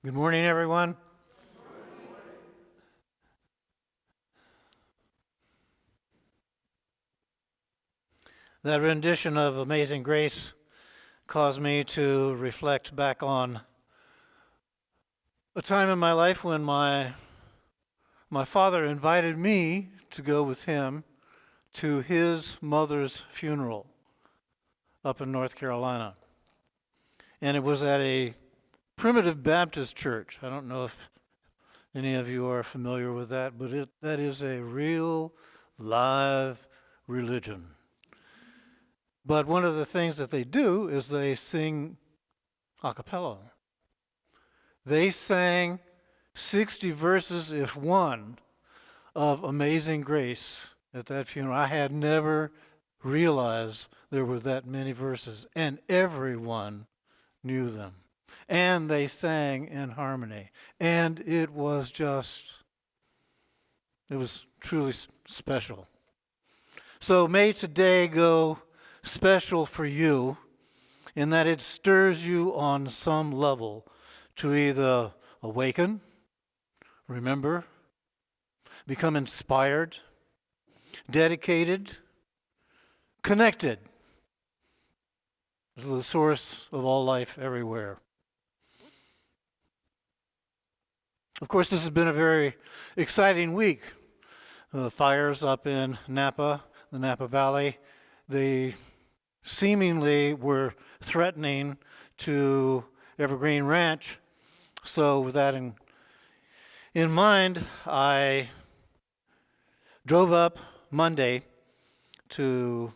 Good morning, everyone. That rendition of Amazing Grace caused me to reflect back on a time in my life when my father invited me to go with him to his mother's funeral up in North Carolina. And it was at a primitive Baptist church. I don't know if any of you are familiar with that, but that is a real live religion. But one of the things that they do is they sing a cappella. They sang 60 verses, if one, of Amazing Grace at that funeral. I had never realized there were that many verses, and everyone knew them. And they sang in harmony. And it was truly special. So may today go special for you in that it stirs you on some level to either awaken, remember, become inspired, dedicated, connected to the source of all life everywhere. Of course, this has been a very exciting week. The fires up in Napa, the Napa Valley, they seemingly were threatening to Evergreen Ranch. So with that in mind, I drove up Monday to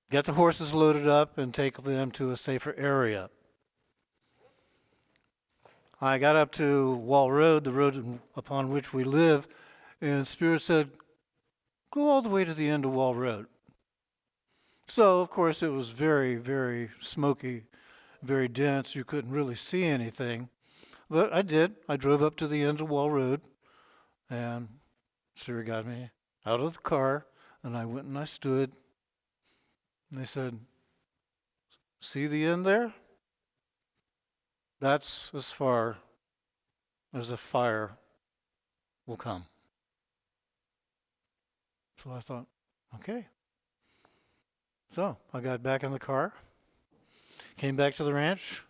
get the horses loaded up and take them to a safer area. I got up to Wall Road, the road upon which we live, and Spirit said, go all the way to the end of Wall Road. So, of course, it was very, very smoky, very dense. You couldn't really see anything. But I did. I drove up to the end of Wall Road, and Spirit got me out of the car, and I went and I stood. And they said, see the end there? That's as far as a fire will come. So I thought, okay. So I got back in the car, came back to the ranch.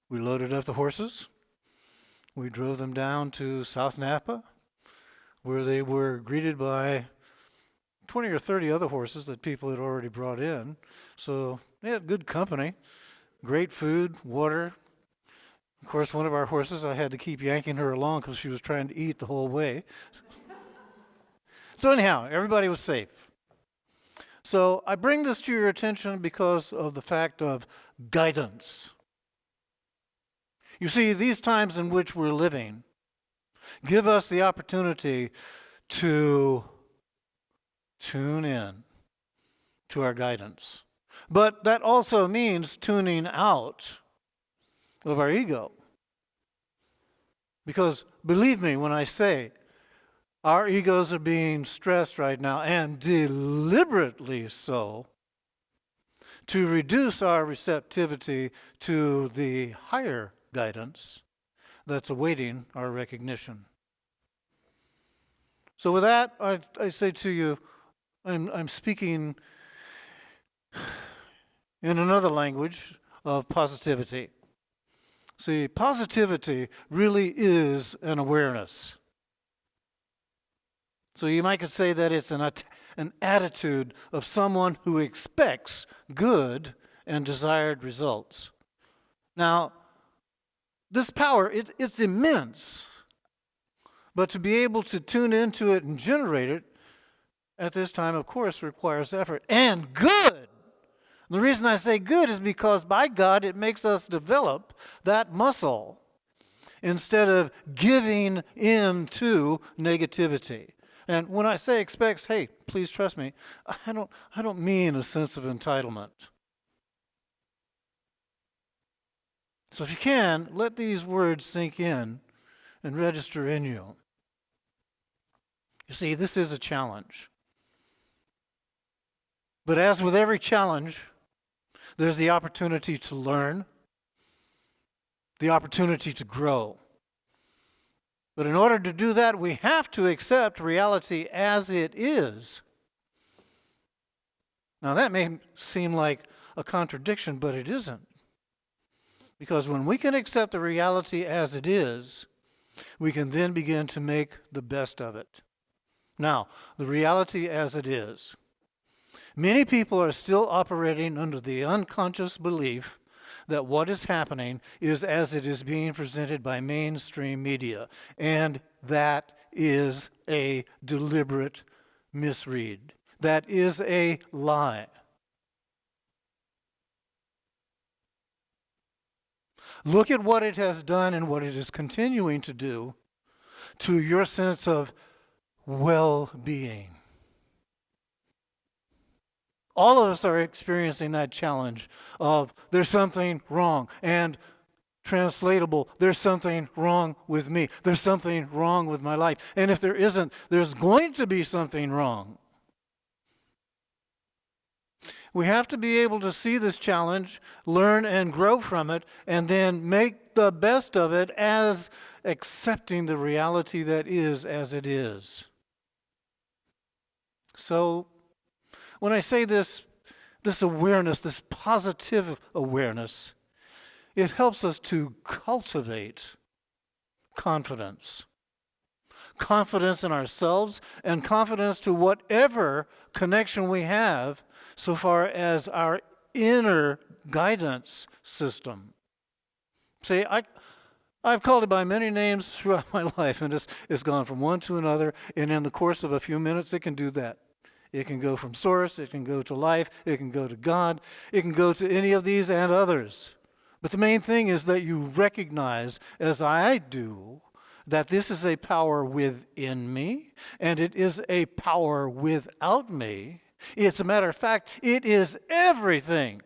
We loaded up the horses. We drove them down to South Napa, where they were greeted by 20 or 30 other horses that people had already brought in. So they had good company, great food, water. Of course, one of our horses, I had to keep yanking her along because she was trying to eat the whole way. So anyhow, everybody was safe. So I bring this to your attention because of the fact of guidance. You see, these times in which we're living give us the opportunity to tune in to our guidance. But that also means tuning out of our ego. Because believe me when I say our egos are being stressed right now, and deliberately so, to reduce our receptivity to the higher guidance that's awaiting our recognition. So with that, I say to you, I'm speaking in another language of positivity. See, positivity really is an awareness. So you might could say that it's an attitude of someone who expects good and desired results. Now, this power, it's immense. But to be able to tune into it and generate it at this time, of course, requires effort. And good! The reason I say good is because by God, it makes us develop that muscle instead of giving in to negativity. And when I say expects, hey, please trust me, I don't mean a sense of entitlement. So if you can, let these words sink in and register in you. You see, this is a challenge. But as with every challenge, there's the opportunity to learn, the opportunity to grow. But in order to do that, we have to accept reality as it is. Now, that may seem like a contradiction, but it isn't. Because when we can accept the reality as it is, we can then begin to make the best of it. Now, the reality as it is. Many people are still operating under the unconscious belief that what is happening is as it is being presented by mainstream media, and that is a deliberate misread. That is a lie. Look at what it has done and what it is continuing to do to your sense of well-being. All of us are experiencing that challenge of there's something wrong, and translatable, there's something wrong with me. There's something wrong with my life. And if there isn't, there's going to be something wrong. We have to be able to see this challenge, learn and grow from it, and then make the best of it as accepting the reality that is as it is. So, when I say this awareness, this positive awareness, it helps us to cultivate confidence. Confidence in ourselves and confidence to whatever connection we have so far as our inner guidance system. See, I've called it by many names throughout my life, and it's gone from one to another, and in the course of a few minutes it can do that. It can go from source, it can go to life, it can go to God, it can go to any of these and others. But the main thing is that you recognize, as I do, that this is a power within me, and it is a power without me. As a matter of fact, it is everything.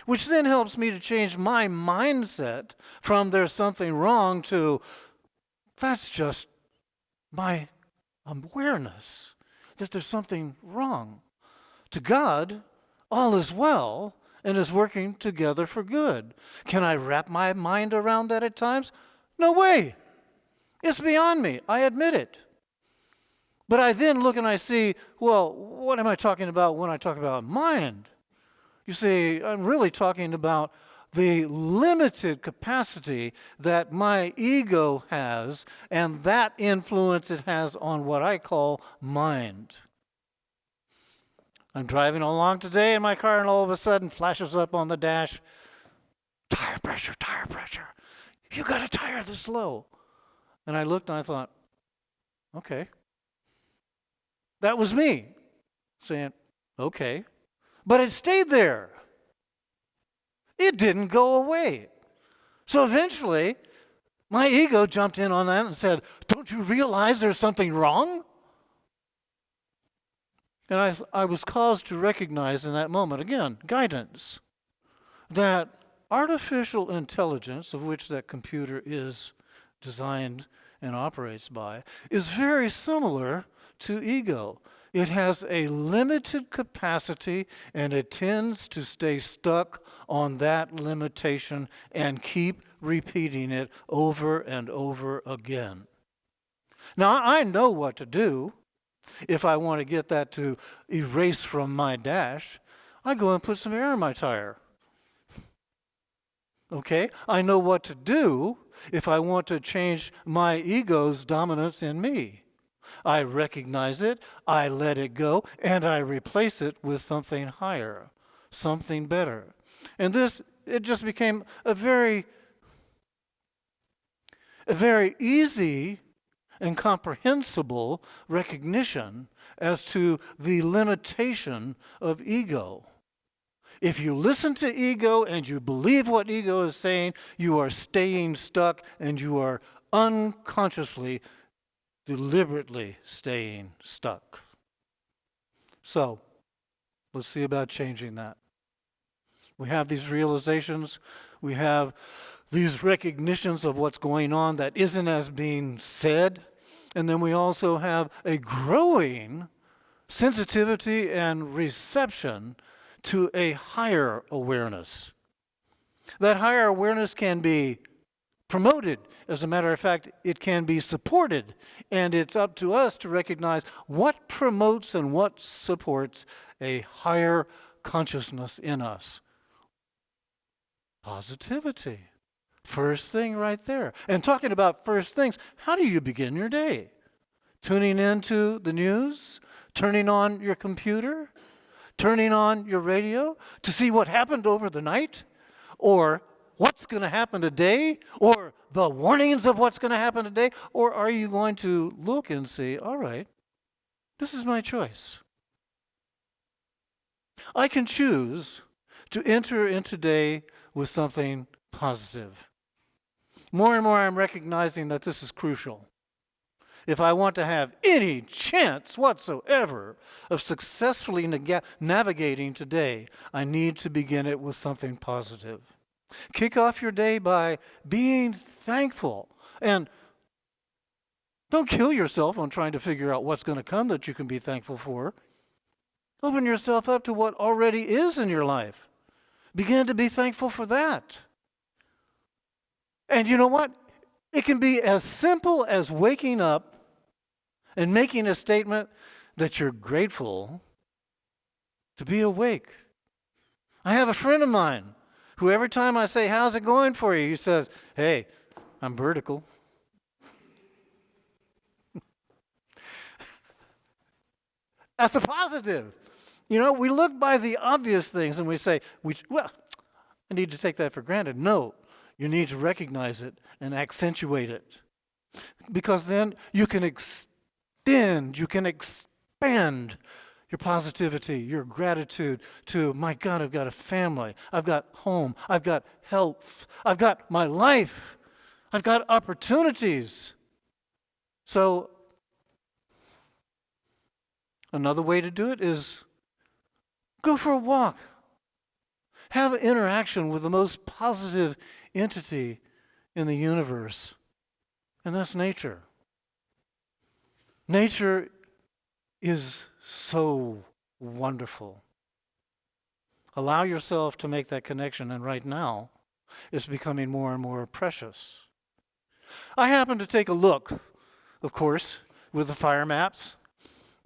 Which then helps me to change my mindset from there's something wrong to that's just my awareness that there's something wrong. To God, all is well and is working together for good. Can I wrap my mind around that at times? No way. It's beyond me. I admit it. But I then look and I see, well, what am I talking about when I talk about mind? You see, I'm really talking about the limited capacity that my ego has and that influence it has on what I call mind. I'm driving along today in my car and all of a sudden flashes up on the dash, tire pressure, tire pressure. You got a tire this low. And I looked and I thought, okay. That was me saying, okay. But it stayed there. It didn't go away. So eventually, my ego jumped in on that and said, don't you realize there's something wrong? And I was caused to recognize in that moment, again, guidance, that artificial intelligence, of which that computer is designed and operates by, is very similar to ego. It has a limited capacity and it tends to stay stuck on that limitation and keep repeating it over and over again. Now, I know what to do if I want to get that to erase from my dash. I go and put some air in my tire. Okay? I know what to do if I want to change my ego's dominance in me. I recognize it, I let it go, and I replace it with something higher, something better. And this, it just became a very easy and comprehensible recognition as to the limitation of ego. If you listen to ego and you believe what ego is saying, you are staying stuck and you are unconsciously deliberately staying stuck. So, let's see about changing that. We have these realizations, we have these recognitions of what's going on that isn't as being said, and then we also have a growing sensitivity and reception to a higher awareness. That higher awareness can be promoted. As a matter of fact, it can be supported. And it's up to us to recognize what promotes and what supports a higher consciousness in us. Positivity. First thing right there. And talking about first things, how do you begin your day? Tuning into the news? Turning on your computer? Turning on your radio to see what happened over the night? Or what's going to happen today? Or the warnings of what's going to happen today? Or are you going to look and say, all right, this is my choice. I can choose to enter into today with something positive. More and more I'm recognizing that this is crucial. If I want to have any chance whatsoever of successfully navigating today, I need to begin it with something positive. Kick off your day by being thankful. And don't kill yourself on trying to figure out what's going to come that you can be thankful for. Open yourself up to what already is in your life. Begin to be thankful for that. And you know what? It can be as simple as waking up and making a statement that you're grateful to be awake. I have a friend of mine who every time I say, how's it going for you? He says, hey, I'm vertical. That's a positive. You know, we look by the obvious things and we say, well, I need to take that for granted. No, you need to recognize it and accentuate it. Because then you can you can expand your positivity, your gratitude to, my God, I've got a family, I've got home, I've got health, I've got my life, I've got opportunities. So another way to do it is go for a walk. Have an interaction with the most positive entity in the universe, and that's nature. Nature is so wonderful. Allow yourself to make that connection, and right now, it's becoming more and more precious. I happened to take a look, of course, with the fire maps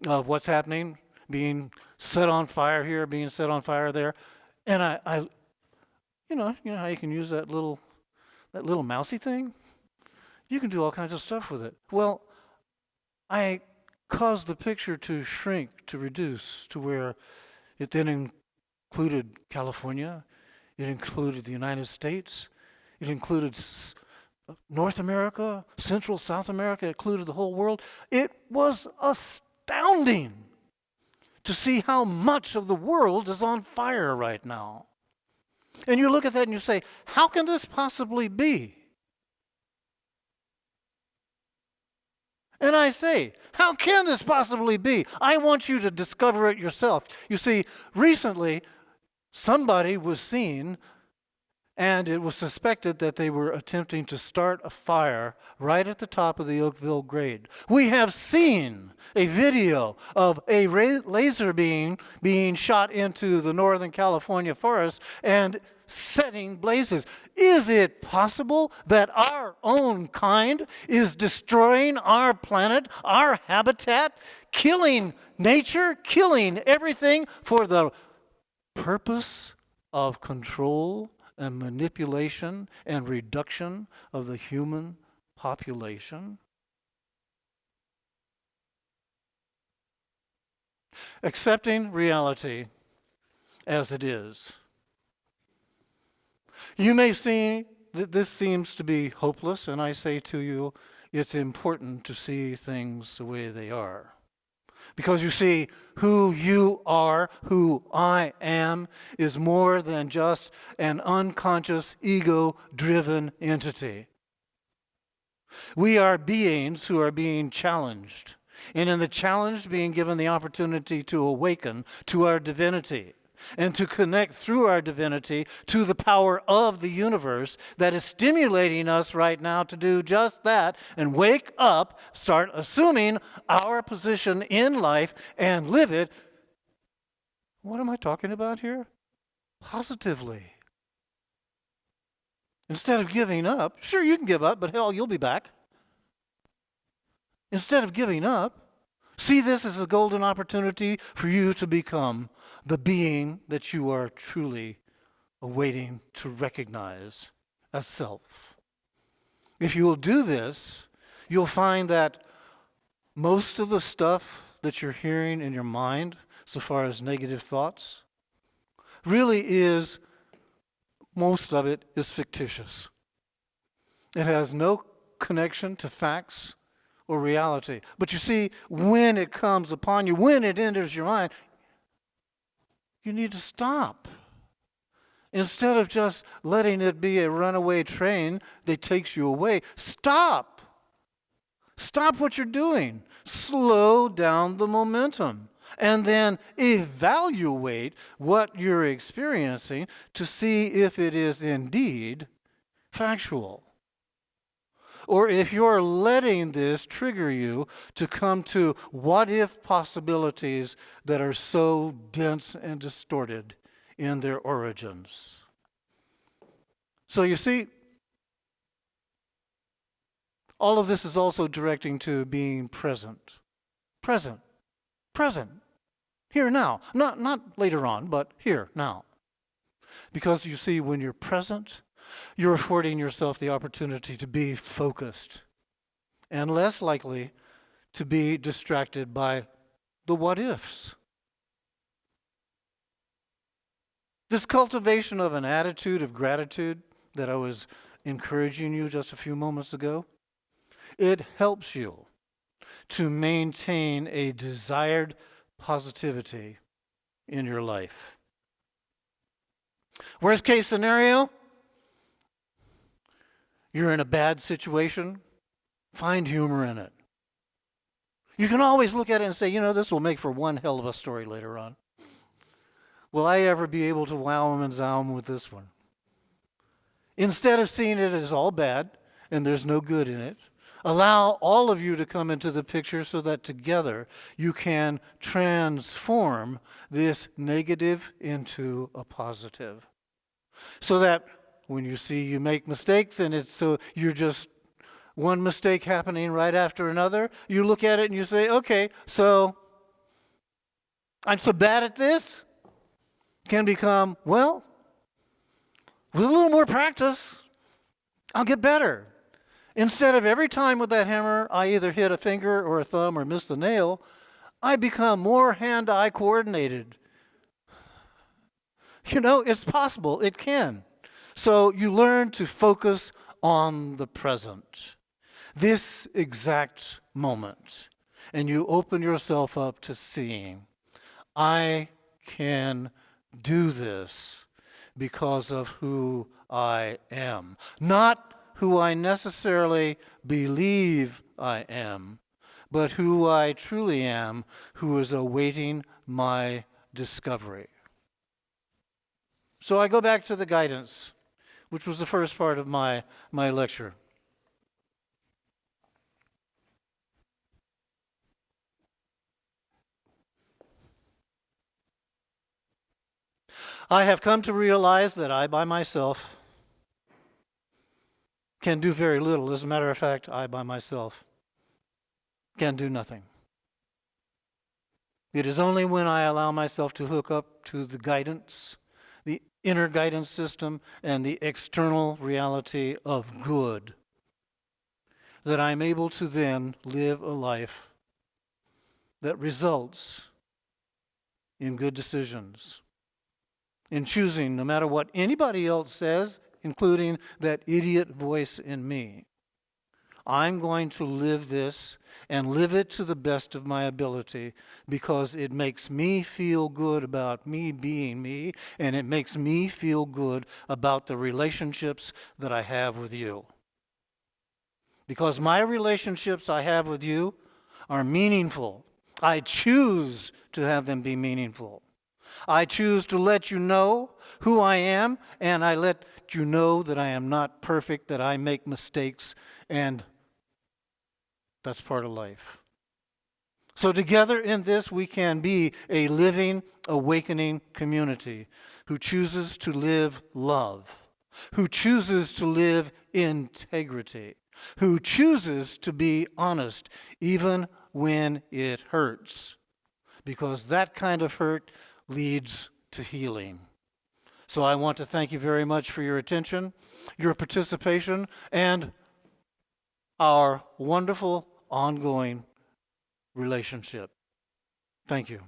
of what's happening, being set on fire here, being set on fire there, and I you know how you can use that little mousy thing? You can do all kinds of stuff with it. Well, I caused the picture to shrink, to reduce, to where it then included California, it included the United States, it included North America, Central, South America, it included the whole world. It was astounding to see how much of the world is on fire right now. And you look at that and you say, how can this possibly be? And I say, how can this possibly be? I want you to discover it yourself. You see, recently, somebody was seen, and it was suspected that they were attempting to start a fire right at the top of the Oakville grade. We have seen a video of a laser beam being shot into the Northern California forest and setting blazes. Is it possible that our own kind is destroying our planet, our habitat, killing nature, killing everything for the purpose of control and manipulation and reduction of the human population? Accepting reality as it is. You may see that this seems to be hopeless, and I say to you, it's important to see things the way they are. Because you see, who you are, who I am, is more than just an unconscious, ego-driven entity. We are beings who are being challenged, and in the challenge, being given the opportunity to awaken to our divinity and to connect through our divinity to the power of the universe that is stimulating us right now to do just that and wake up, start assuming our position in life and live it. What am I talking about here? Positively. Instead of giving up, sure, you can give up, but hell, you'll be back. Instead of giving up, see this as a golden opportunity for you to become the being that you are truly awaiting to recognize as self. If you will do this, you'll find that most of the stuff that you're hearing in your mind, so far as negative thoughts, really is, most of it is fictitious. It has no connection to facts or reality. But you see, when it comes upon you, when it enters your mind, you need to stop. Instead of just letting it be a runaway train that takes you away, stop. Stop what you're doing. Slow down the momentum. And then evaluate what you're experiencing to see if it is indeed factual. Or if you're letting this trigger you to come to what-if possibilities that are so dense and distorted in their origins. So you see, all of this is also directing to being present. Present. Present. Here now. Not later on, but here now. Because you see, when you're present, you're affording yourself the opportunity to be focused and less likely to be distracted by the what-ifs. This cultivation of an attitude of gratitude that I was encouraging you just a few moments ago, it helps you to maintain a desired positivity in your life. Worst case scenario, you're in a bad situation, find humor in it. You can always look at it and say, this will make for one hell of a story later on. Will I ever be able to wow him and zow him with this one? Instead of seeing it as all bad and there's no good in it, allow all of you to come into the picture so that together you can transform this negative into a positive. So that when you see you make mistakes and it's so you're just one mistake happening right after another, you look at it and you say, okay, so I'm so bad at this, can become, well, with a little more practice, I'll get better. Instead of every time with that hammer, I either hit a finger or a thumb or miss the nail, I become more hand-eye coordinated. It's possible. It can. So you learn to focus on the present, this exact moment, and you open yourself up to seeing, I can do this because of who I am. Not who I necessarily believe I am, but who I truly am, who is awaiting my discovery. So I go back to the guidance, which was the first part of my lecture. I have come to realize that I, by myself, can do very little. As a matter of fact, I, by myself, can do nothing. It is only when I allow myself to hook up to the guidance, the inner guidance system, and the external reality of good, that I'm able to then live a life that results in good decisions, in choosing, no matter what anybody else says, including that idiot voice in me. I'm going to live this and live it to the best of my ability because it makes me feel good about me being me, and it makes me feel good about the relationships that I have with you. Because my relationships I have with you are meaningful. I choose to have them be meaningful. I choose to let you know who I am, and I let you know that I am not perfect, that I make mistakes, and that's part of life. So together in this, we can be a living, awakening community who chooses to live love who chooses to live in integrity, who chooses to be honest even when it hurts, because that kind of hurt leads to healing. So I want to thank you very much for your attention, your participation, and our wonderful ongoing relationship. Thank you.